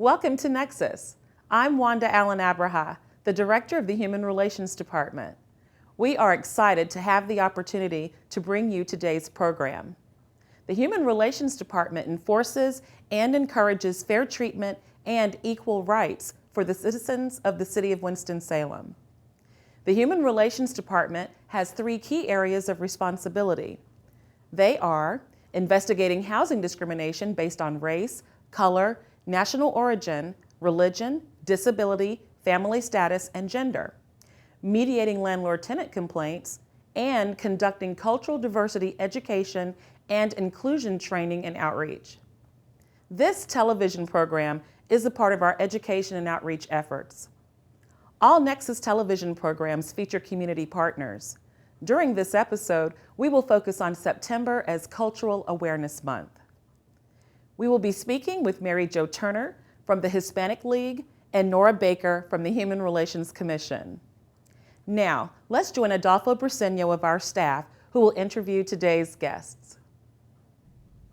Welcome to Nexus. I'm Wanda Allen Abraha, the Director of the Human Relations Department. We are excited to have the opportunity to bring you today's program. The Human Relations Department enforces and encourages fair treatment and equal rights for the citizens of the City of Winston-Salem. The Human Relations Department has three key areas of responsibility. They are investigating housing discrimination based on race, color, national origin, religion, disability, family status, and gender, mediating landlord-tenant complaints, and conducting cultural diversity education and inclusion training and outreach. This television program is a part of our education and outreach efforts. All Nexus television programs feature community partners. During this episode, we will focus on September as Cultural Awareness Month. We will be speaking with Mary Jo Turner from the Hispanic League and Nora Baker from the Human Relations Commission. Now, let's join Adolfo Briceño of our staff, who will interview today's guests.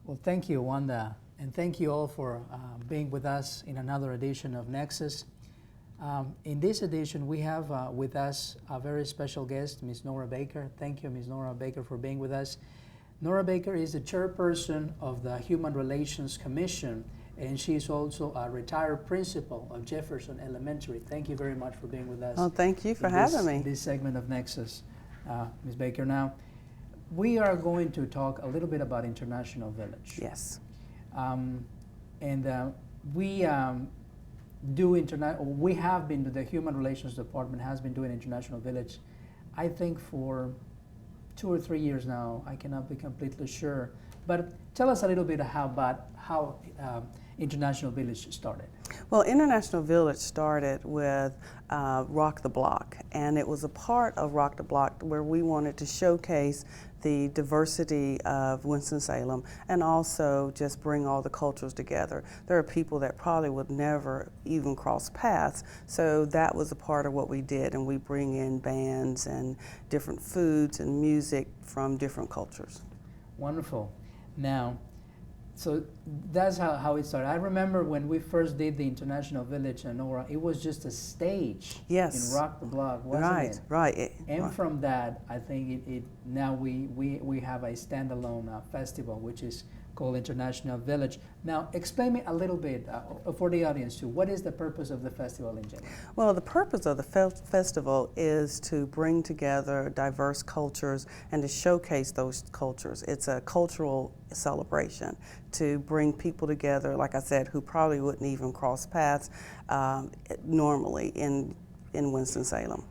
Well, thank you, Wanda, and thank you all for being with us in another edition of Nexus. In this edition, we have with us a very special guest, Ms. Nora Baker. Thank you, Ms. Nora Baker, for being with us. Nora Baker is the chairperson of the Human Relations Commission, and she is also a retired principal of Jefferson Elementary. Thank you very much for being with us. Oh, thank you for having me. In this segment of Nexus, Ms. Baker. Now, we are going to talk a little bit about International Village. Yes. We have been, the Human Relations Department has been doing International Village, I think for 2 or 3 years now. I cannot be completely sure. But tell us a little bit about how International Village started. Well, International Village started with Rock the Block, and it was a part of Rock the Block where we wanted to showcase the diversity of Winston-Salem and also just bring all the cultures together. There are people that probably would never even cross paths, so that was a part of what we did, and we bring in bands and different foods and music from different cultures. Wonderful. Now, so that's how it started. I remember when we first did the International Village in Nora, it was just a stage. Yes. In Rock the Block, wasn't it? Right. And from that, I think now we have a standalone festival, which is called International Village. Now, explain me a little bit for the audience too. What is the purpose of the festival in general? Well, the purpose of the festival is to bring together diverse cultures and to showcase those cultures. It's a cultural celebration to bring people together, like I said, who probably wouldn't even cross paths normally in Winston-Salem.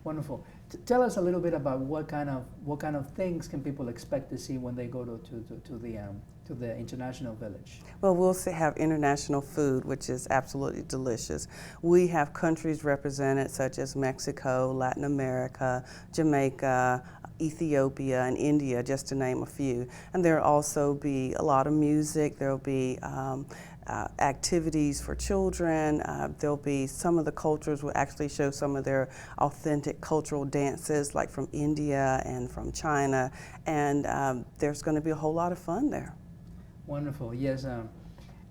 Wonderful. Tell us a little bit about what kind of things can people expect to see when they go to the International Village. Well, we'll have international food, which is absolutely delicious. We have countries represented such as Mexico, Latin America, Jamaica, Ethiopia, and India, just to name a few. And there'll also be a lot of music. There'll be activities for children. There'll be some of the cultures will actually show some of their authentic cultural dances, like from India and from China. And there's going to be a whole lot of fun there. Wonderful. Yes.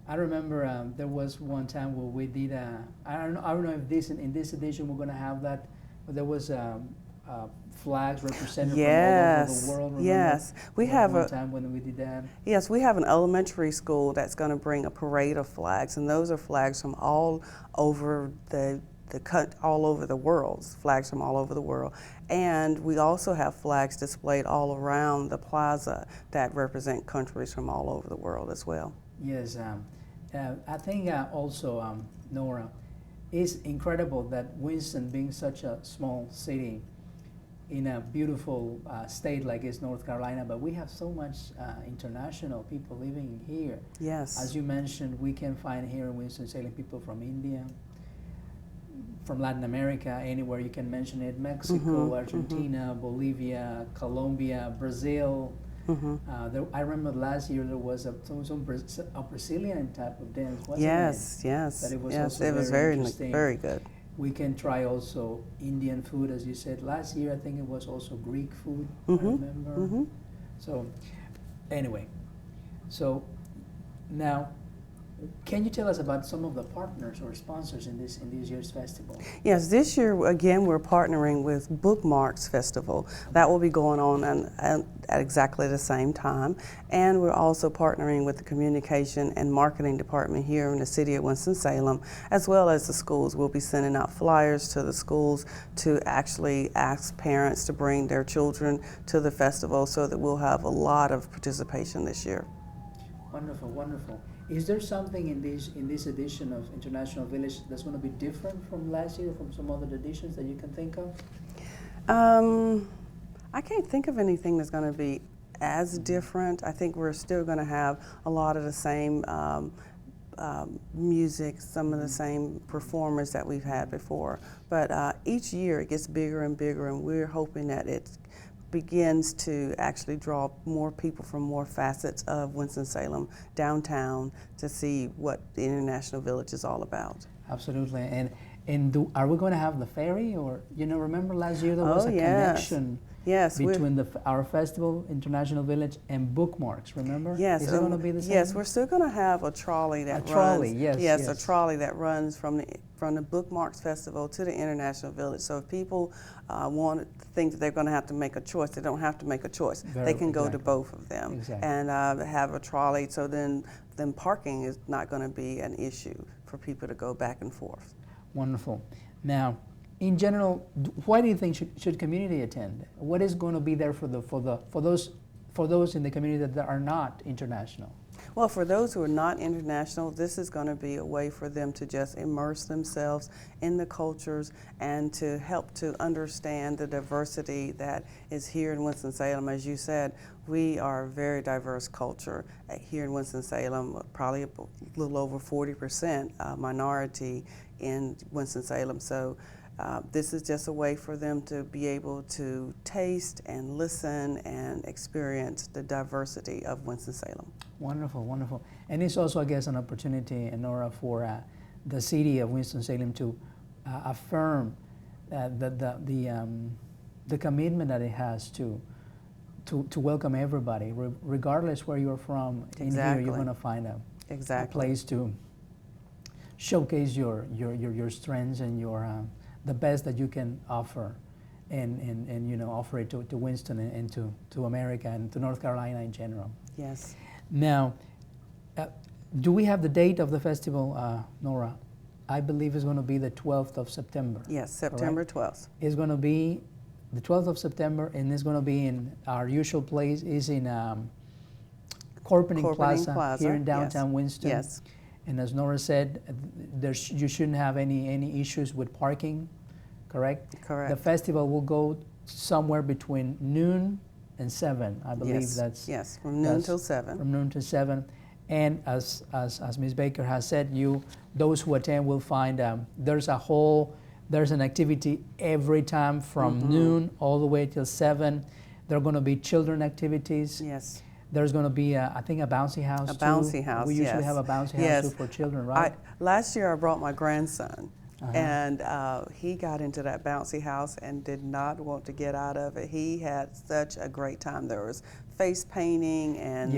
I remember there was one time where we did I don't know if in this edition we're going to have that, but there was flags represented from all over the world. Remember? Yes, we have one time when we did that. Yes, we have an elementary school that's going to bring a parade of flags, and those are flags from all over all over the world. Flags from all over the world, and we also have flags displayed all around the plaza that represent countries from all over the world as well. Yes, I think also Nora, it's incredible that Winston, being such a small city in a beautiful state like it's North Carolina, but we have so much international people living here. Yes. As you mentioned, we can find here in Winston-Salem people from India, from Latin America, anywhere you can mention it, Mexico, Argentina, Bolivia, Colombia, Brazil. I remember last year there was a Brazilian type of dance, wasn't it? Yes. That it was yes, also it was very good. We can try also Indian food, as you said. Last year, I think it was also Greek food, I remember. So, anyway, so now Can you tell us about some of the partners or sponsors in this year's festival? Yes, this year, again, we're partnering with Bookmarks Festival. That will be going on at exactly the same time. And we're also partnering with the Communication and Marketing Department here in the city of Winston-Salem, as well as the schools. We'll be sending out flyers to the schools to actually ask parents to bring their children to the festival so that we'll have a lot of participation this year. Wonderful, wonderful. Is there something in this edition of International Village that's going to be different from last year, from some other editions that you can think of? I can't think of anything that's going to be as different. I think we're still going to have a lot of the same music, some of the same performers that we've had before. But each year it gets bigger and bigger, and we're hoping that it begins to actually draw more people from more facets of Winston-Salem downtown to see what the International Village is all about. Absolutely. And are we going to have the ferry, or remember last year there was a connection between our festival, International Village, and Bookmarks? Remember? Yes. Is it going to be the same? Yes, we're still going to have a trolley that runs. Yes, a trolley that runs from the Bookmarks Festival to the International Village. So if people want to think that they're going to have to make a choice, they don't have to make a choice. They can go to both of them and have a trolley. So then parking is not going to be an issue for people to go back and forth. Wonderful. Now, in general, why do you think should community attend? What is going to be there for those in the community that are not international? Well, for those who are not international, this is going to be a way for them to just immerse themselves in the cultures and to help to understand the diversity that is here in Winston-Salem. As you said, we are a very diverse culture here in Winston-Salem, probably a little over 40% minority in Winston-Salem. So this is just a way for them to be able to taste and listen and experience the diversity of Winston-Salem. Wonderful, wonderful. And it's also, I guess, an opportunity, Nora, for the city of Winston-Salem to affirm the commitment that it has to welcome everybody, regardless where you're from. In here, you're going to find a place to showcase your strengths and the best that you can offer, and offer it to Winston and to America and to North Carolina in general. Yes. Now, do we have the date of the festival, Nora? I believe it's going to be the 12th of September. Yes, September 12th. It's going to be the 12th of September, and it's going to be in our usual place, is in Corpening Plaza here in downtown Winston. Yes. And as Nora said, you shouldn't have any issues with parking, correct? Correct. The festival will go somewhere between noon and 7, I believe. Yes, from noon till 7. From noon to 7. And as Ms. Baker has said, those who attend will find there's an activity every time from noon all the way till 7. There are going to be children activities. Yes. There's going to be, I think, a bouncy house too. A bouncy house, We usually have a bouncy house too for children, right? Last year I brought my grandson, and he got into that bouncy house and did not want to get out of it. He had such a great time. There was face painting and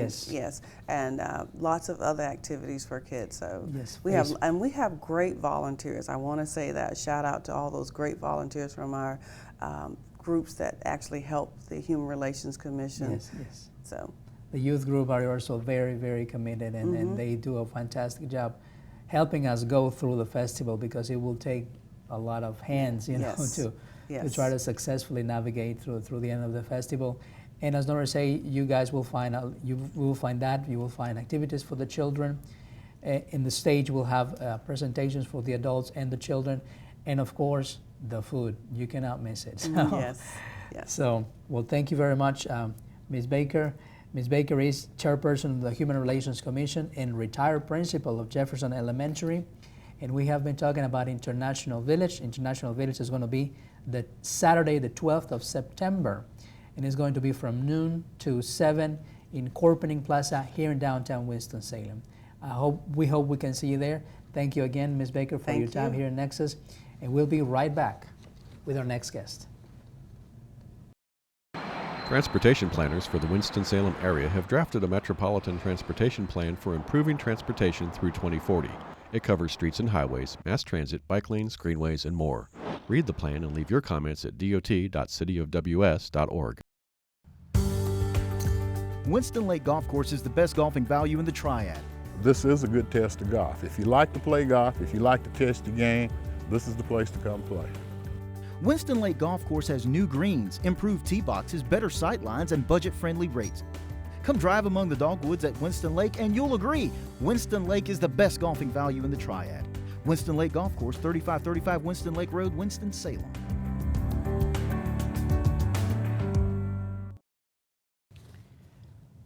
lots of other activities for kids. So we have great volunteers. I want to say that. Shout out to all those great volunteers from our groups that actually help the Human Relations Commission. Yes. So. The youth group are also very, very committed, and they do a fantastic job helping us go through the festival, because it will take a lot of hands, to try to successfully navigate through the end of the festival. And as Nora say, you guys will find you will find activities for the children. In the stage, we'll have presentations for the adults and the children, and of course the food. You cannot miss it. Yes. So, well, thank you very much, Ms. Baker. Ms. Baker is chairperson of the Human Relations Commission and retired principal of Jefferson Elementary. And we have been talking about International Village. International Village is going to be the Saturday, the 12th of September. And it's going to be from noon to 7 in Corpening Plaza here in downtown Winston-Salem. We hope we can see you there. Thank you again, Ms. Baker, for your time here in Nexus. And we'll be right back with our next guest. Transportation planners for the Winston-Salem area have drafted a metropolitan transportation plan for improving transportation through 2040. It covers streets and highways, mass transit, bike lanes, greenways, and more. Read the plan and leave your comments at dot.cityofws.org. Winston Lake Golf Course is the best golfing value in the Triad. This is a good test of golf. If you like to play golf, if you like to test your game, this is the place to come play. Winston Lake Golf Course has new greens, improved tee boxes, better sight lines, and budget-friendly rates. Come drive among the dogwoods at Winston Lake and you'll agree, Winston Lake is the best golfing value in the Triad. Winston Lake Golf Course, 3535 Winston Lake Road, Winston-Salem.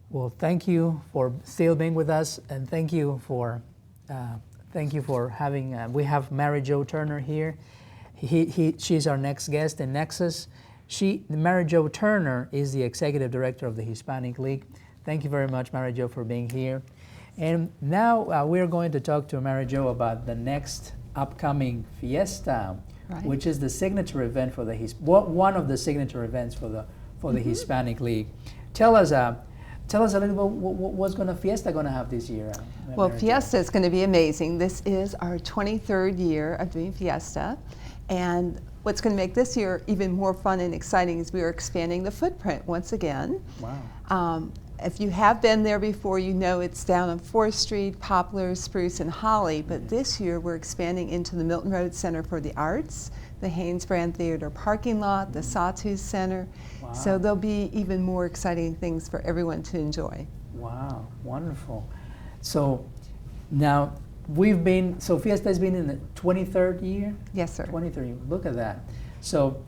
Well, thank you for still being with us, and thank you for having. We have Mary Jo Turner here. She's our next guest in Nexus. Mary Jo Turner is the executive director of the Hispanic League. Thank you very much, Mary Jo, for being here. And now we're going to talk to Mary Jo about the next upcoming fiesta, Right. which is the signature event for the one of the signature events for the Hispanic League. Tell us a little bit what's Fiesta going to have this year. Well, Mary Jo. Fiesta is going to be amazing. This is our 23rd year of doing Fiesta. And what's going to make this year even more fun and exciting is we are expanding the footprint once again. Wow. If you have been there before, you know it's down on 4th Street, Poplar, Spruce, and Holly. But this year we're expanding into the Milton Road Center for the Arts, the Haynes Brand Theater parking lot, the Sawtooth Center. Wow. So there'll be even more exciting things for everyone to enjoy. Wow, wonderful. So now Fiesta has been in the 23rd year? Yes, sir. 23rd year, look at that. So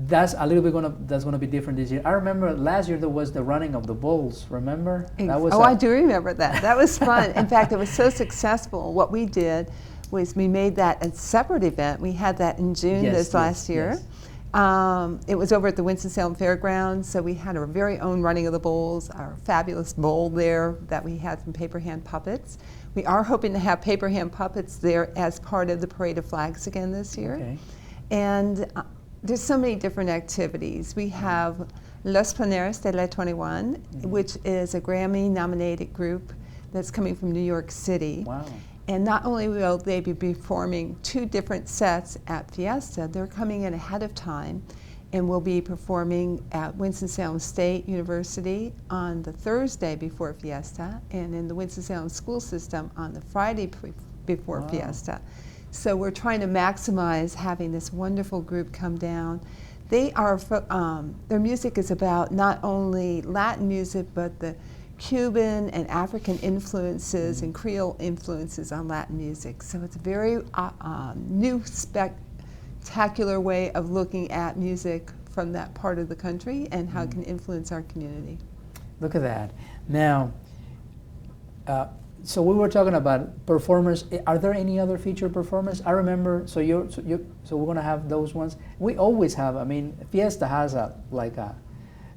that's a little bit that's going to be different this year. I remember last year there was the running of the bulls, remember? I do remember that. That was fun. In fact, it was so successful. What we did was we made that a separate event. We had that in June last year. Yes. It was over at the Winston-Salem Fairgrounds, so we had our very own running of the bulls, our fabulous bowl there that we had from Paper Hand Puppets. We are hoping to have Paper Hand Puppets there as part of the Parade of Flags again this year. Okay. And there's so many different activities. We have Los Planeros de la 21, which is a Grammy-nominated group that's coming from New York City. Wow. And not only will they be performing 2 different sets at Fiesta, they're coming in ahead of time and will be performing at Winston-Salem State University on the Thursday before Fiesta and in the Winston-Salem school system on the Friday before Wow. Fiesta. So we're trying to maximize having this wonderful group come down. They are, their music is about not only Latin music, but the Cuban and African influences and Creole influences on Latin music. So it's a very new, spectacular way of looking at music from that part of the country and how it can influence our community. Look at that. Now, so we were talking about performers. Are there any other featured performers? I remember. So we're going to have those ones. We always have. I mean, Fiesta has a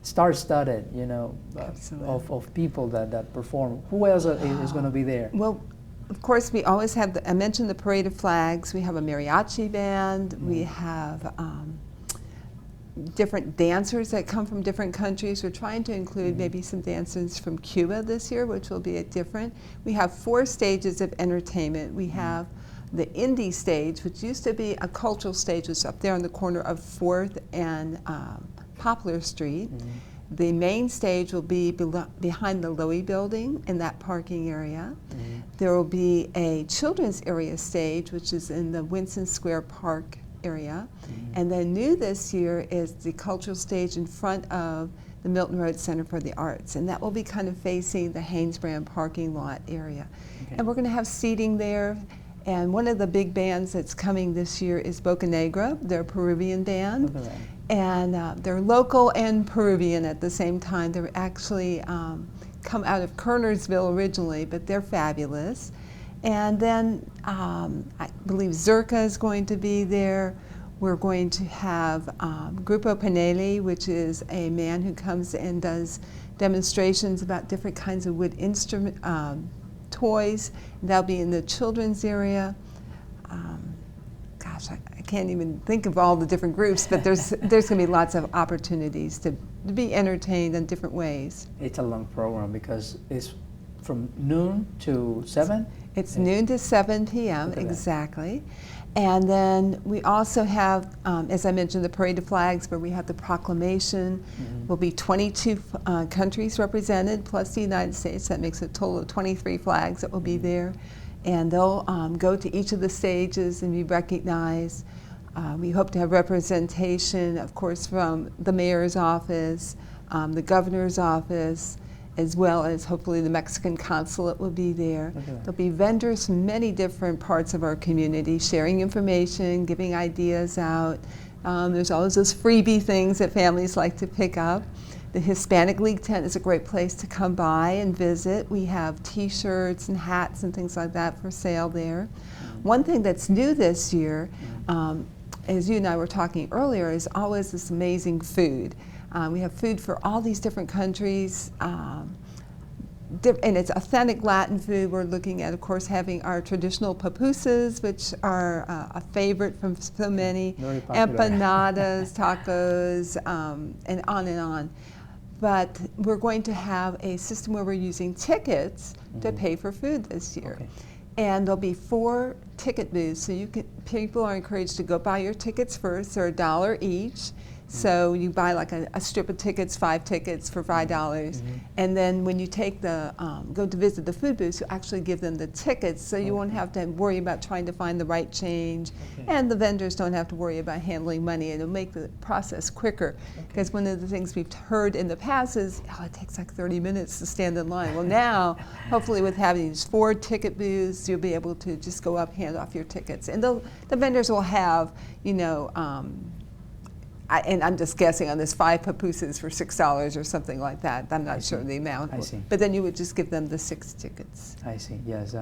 star-studded, of people that perform. Who else is going to be there? Well, of course, we always have, I mentioned the Parade of Flags. We have a mariachi band. We have different dancers that come from different countries. We're trying to include maybe some dancers from Cuba this year, which will be different. We have 4 stages of entertainment. We have the indie stage, which used to be a cultural stage, was up there on the corner of 4th and Poplar Street. The main stage will be behind the Lowy building in that parking area. There will be a children's area stage, which is in the Winston Square Park area. And then new this year is the cultural stage in front of the Milton Road Center for the Arts. And that will be kind of facing the Haynes Brand parking lot area. Okay. And we're going to have seating there. And one of the big bands that's coming this year is Boca Negra. They're a Peruvian band. Look at that. And they're local and Peruvian at the same time. They're actually come out of Kernersville originally, but they're fabulous. And then I believe Zerka is going to be there. We're going to have Grupo Panelli, which is a man who comes and does demonstrations about different kinds of wood instrument toys. That'll be in the children's area. I can't even think of all the different groups, but there's going to be lots of opportunities to be entertained in different ways. It's a long program because it's from noon to 7? It's noon to 7 p.m. exactly. And then we also have, as I mentioned, the Parade of Flags, where we have the proclamation. Will be 22 countries represented, plus the United States. That makes a total of 23 flags that will be there. And they'll go to each of the stages and be recognized. We hope to have representation, of course, from the mayor's office, the governor's office, as well as hopefully the Mexican consulate will be there. There'll be vendors from many different parts of our community sharing information, giving ideas out. There's always those freebie things that families like to pick up. The Hispanic League tent is a great place to come by and visit. We have t-shirts and hats and things like that for sale there. One thing that's new this year, as you and I were talking earlier, is always this amazing food. We have food for all these different countries, and it's authentic Latin food. We're looking at, of course, having our traditional pupusas, which are a favorite from so many, empanadas, tacos, and on and on. But we're going to have a system where we're using tickets to pay for food this year. And there'll be 4 ticket booths, so people are encouraged to go buy your tickets first. They're $1 each. So you buy like a strip of tickets, 5 tickets for $5, and then when you take go to visit the food booths, you actually give them the tickets, so you won't have to worry about trying to find the right change, and the vendors don't have to worry about handling money. It'll make the process quicker, because one of the things we've heard in the past is, oh, it takes like 30 minutes to stand in line. Well, now, hopefully with having these 4 ticket booths, you'll be able to just go up, hand off your tickets, and the vendors will have, you know, and I'm just guessing on this, 5 pupusas for $6 or something like that. I'm not sure the amount. I see. But then you would just give them the 6 tickets. I see, yes.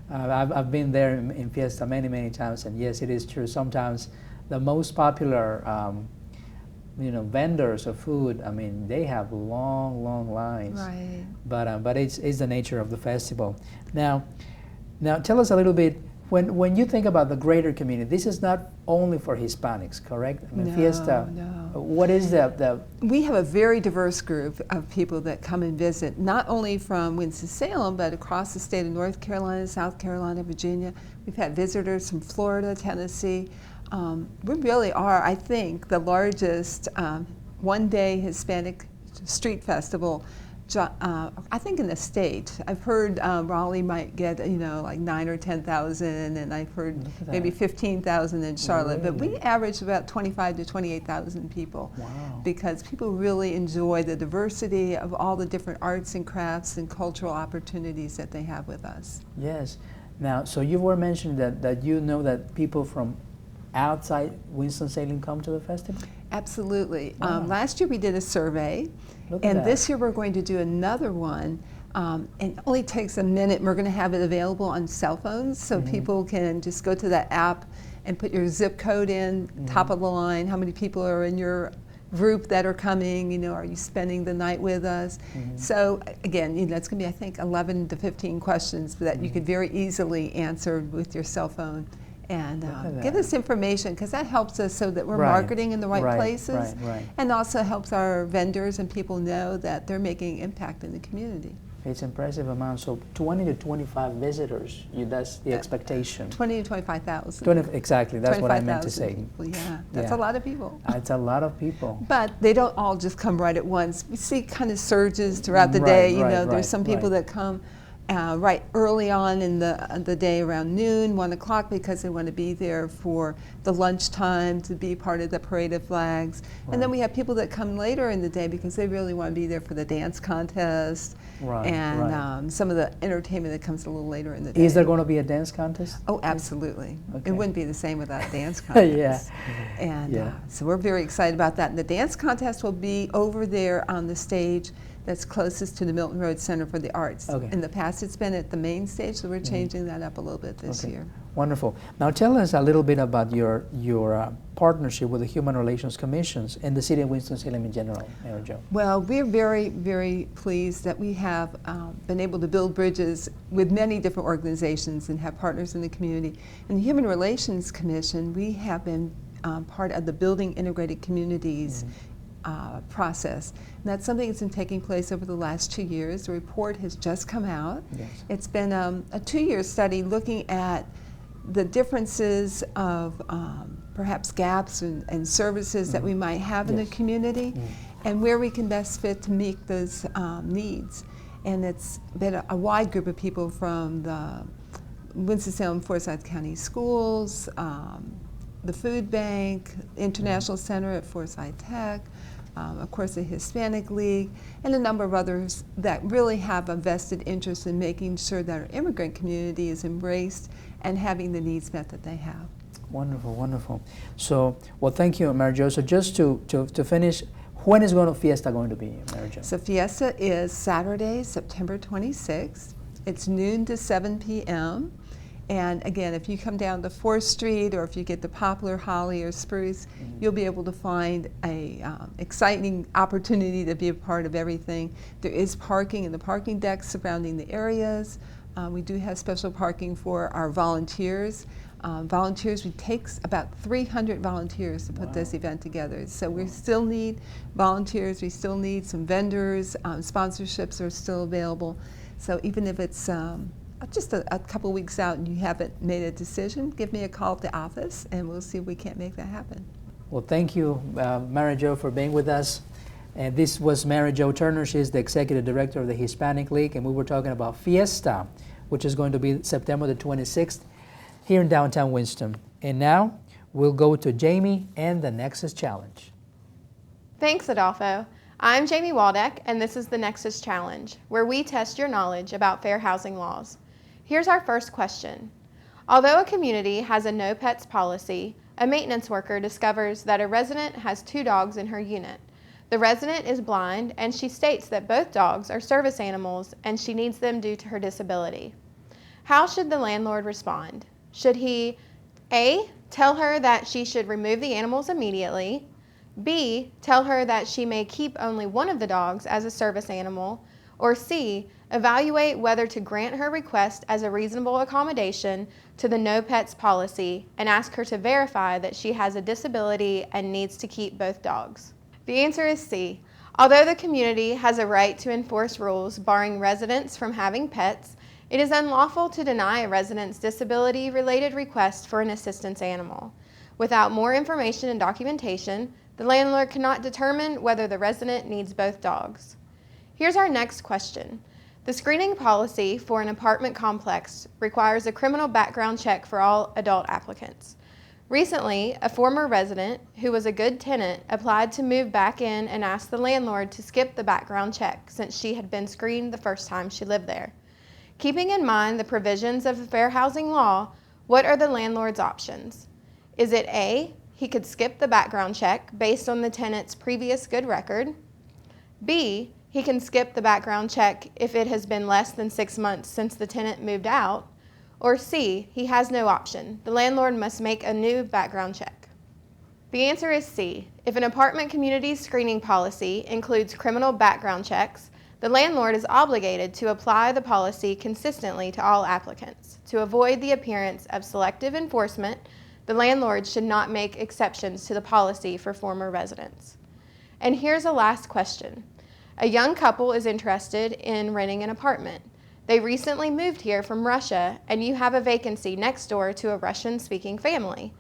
I've been there in Fiesta many times, and yes, it is true. Sometimes the most popular vendors of food, I mean, they have long lines. Right. But it's the nature of the festival. Now tell us a little bit, when you think about the greater community, this is not only for Hispanics, correct? I mean, Fiesta. No. What is the? We have a very diverse group of people that come and visit, not only from Winston-Salem, but across the state of North Carolina, South Carolina, Virginia. We've had visitors from Florida, Tennessee. We really are, I think, the largest one-day Hispanic street festival. I think in the state. I've heard Raleigh might get, like 9,000 or 10,000, and I've heard maybe 15,000 in Charlotte. Really? But we average about 25,000 to 28,000 people. Wow. Because people really enjoy the diversity of all the different arts and crafts and cultural opportunities that they have with us. Yes. Now, so you were mentioning that you know that people from outside Winston-Salem come to the festival? Absolutely. Wow. Last year we did a survey, and this year we're going to do another one. And it only takes a minute, and we're going to have it available on cell phones, so people can just go to that app and put your zip code in, top of the line, how many people are in your group that are coming, are you spending the night with us? So again, it's going to be, I think, 11 to 15 questions that you could very easily answer with your cell phone. And give us information, because that helps us so that we're marketing in the right places, and also helps our vendors and people know that they're making impact in the community. It's impressive amount. So 20 to 25 visitors, that's the expectation. 20 to 25,000. Exactly, that's what I meant to say. People, yeah, that's a lot of people. It's a lot of people. But they don't all just come right at once. We see kind of surges throughout the day. There's some people that come right early on in the day around noon, 1 o'clock, because they want to be there for the lunchtime to be part of the Parade of Flags. And then we have people that come later in the day because they really want to be there for the dance contest and some of the entertainment that comes a little later in the day. Is there going to be a dance contest? Oh, absolutely. Okay. It wouldn't be the same without a dance contest. And so we're very excited about that. And the dance contest will be over there on the stage that's closest to the Milton Road Center for the Arts. Okay. In the past, it's been at the main stage, so we're changing that up a little bit this Okay. year. Wonderful. Now tell us a little bit about your partnership with the Human Relations Commissions and the City of Winston-Salem in general, Mayor Jo. Well, we're very, very pleased that we have been able to build bridges with many different organizations and have partners in the community. In the Human Relations Commission, we have been part of the Building Integrated Communities process. And that's something that's been taking place over the last 2 years. The report has just come out. Yes. It's been a 2-year study looking at the differences of perhaps gaps and services that we might have in the community and where we can best fit to meet those needs. And it's been a wide group of people from the Winston-Salem Forsyth County Schools, the Food Bank, International Center at Forsyth Tech, of course the Hispanic League, and a number of others that really have a vested interest in making sure that our immigrant community is embraced and having the needs met that they have. Wonderful, wonderful. So, well, thank you, Mary Jo. So just to finish, when is Fiesta going to be, Mary Jo? So Fiesta is Saturday, September 26th. It's noon to 7 p.m. And again, if you come down to 4th Street or if you get the Poplar, Holly, or Spruce, you'll be able to find a exciting opportunity to be a part of everything. There is parking in the parking decks surrounding the areas. We do have special parking for our volunteers. Volunteers, it takes about 300 volunteers to put this event together. So we still need volunteers, we still need some vendors, sponsorships are still available. So even if it's just a couple weeks out and you haven't made a decision, give me a call at the office and we'll see if we can't make that happen. Well, thank you, Mary Jo, for being with us. And this was Mary Jo Turner. She's the Executive Director of the Hispanic League, and we were talking about Fiesta, which is going to be September the 26th here in downtown Winston. And now we'll go to Jamie and the Nexus Challenge. Thanks, Adolfo. I'm Jamie Waldeck, and this is the Nexus Challenge, where we test your knowledge about fair housing laws. Here's our first question. Although a community has a no pets policy, a maintenance worker discovers that a resident has 2 dogs in her unit. The resident is blind, and she states that both dogs are service animals and she needs them due to her disability. How should the landlord respond? Should he A, tell her that she should remove the animals immediately, B, tell her that she may keep only one of the dogs as a service animal, or C, evaluate whether to grant her request as a reasonable accommodation to the no pets policy and ask her to verify that she has a disability and needs to keep both dogs? The answer is C. Although the community has a right to enforce rules barring residents from having pets, it is unlawful to deny a resident's disability-related request for an assistance animal. Without more information and documentation, the landlord cannot determine whether the resident needs both dogs. Here's our next question. The screening policy for an apartment complex requires a criminal background check for all adult applicants. Recently, a former resident who was a good tenant applied to move back in and asked the landlord to skip the background check since she had been screened the first time she lived there. Keeping in mind the provisions of the fair housing law, what are the landlord's options? Is it A, he could skip the background check based on the tenant's previous good record? B, he can skip the background check if it has been less than 6 months since the tenant moved out? Or C, he has no option. The landlord must make a new background check. The answer is C. If an apartment community screening policy includes criminal background checks, the landlord is obligated to apply the policy consistently to all applicants. To avoid the appearance of selective enforcement, the landlord should not make exceptions to the policy for former residents. And here's a last question. A young couple is interested in renting an apartment. They recently moved here from Russia, and you have a vacancy next door to a Russian-speaking family.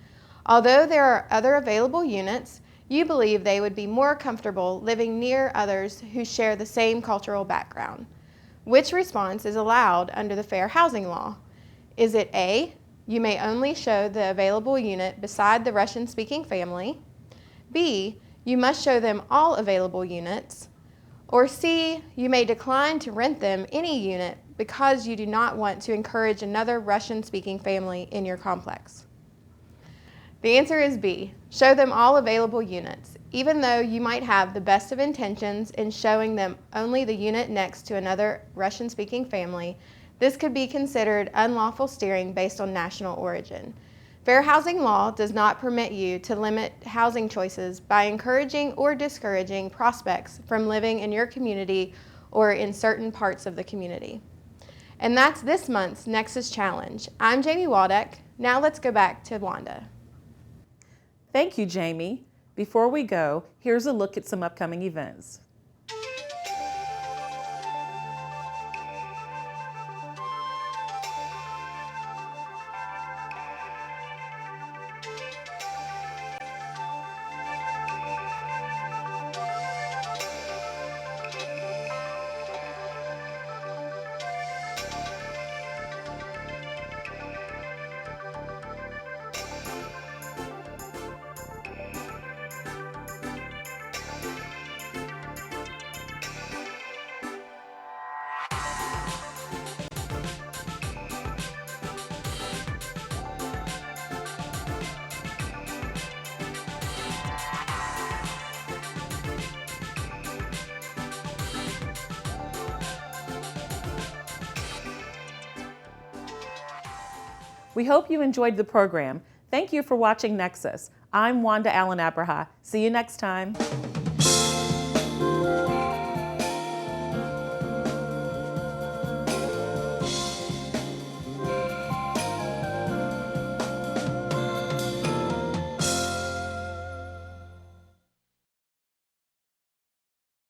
Although there are other available units, you believe they would be more comfortable living near others who share the same cultural background. Which response is allowed under the fair housing law? Is it A, you may only show the available unit beside the Russian-speaking family? B, you must show them all available units? Or C, you may decline to rent them any unit because you do not want to encourage another Russian-speaking family in your complex? The answer is B. Show them all available units. even though you might have the best of intentions in showing them only the unit next to another Russian-speaking family, this could be considered unlawful steering based on national origin. Fair housing law does not permit you to limit housing choices by encouraging or discouraging prospects from living in your community or in certain parts of the community. And that's this month's Nexus Challenge. I'm Jamie Waldeck. Now let's go back to Wanda. Thank you, Jamie. Before we go, here's a look at some upcoming events. We hope you enjoyed the program. Thank you for watching Nexus. I'm Wanda Allen Abraha. See you next time.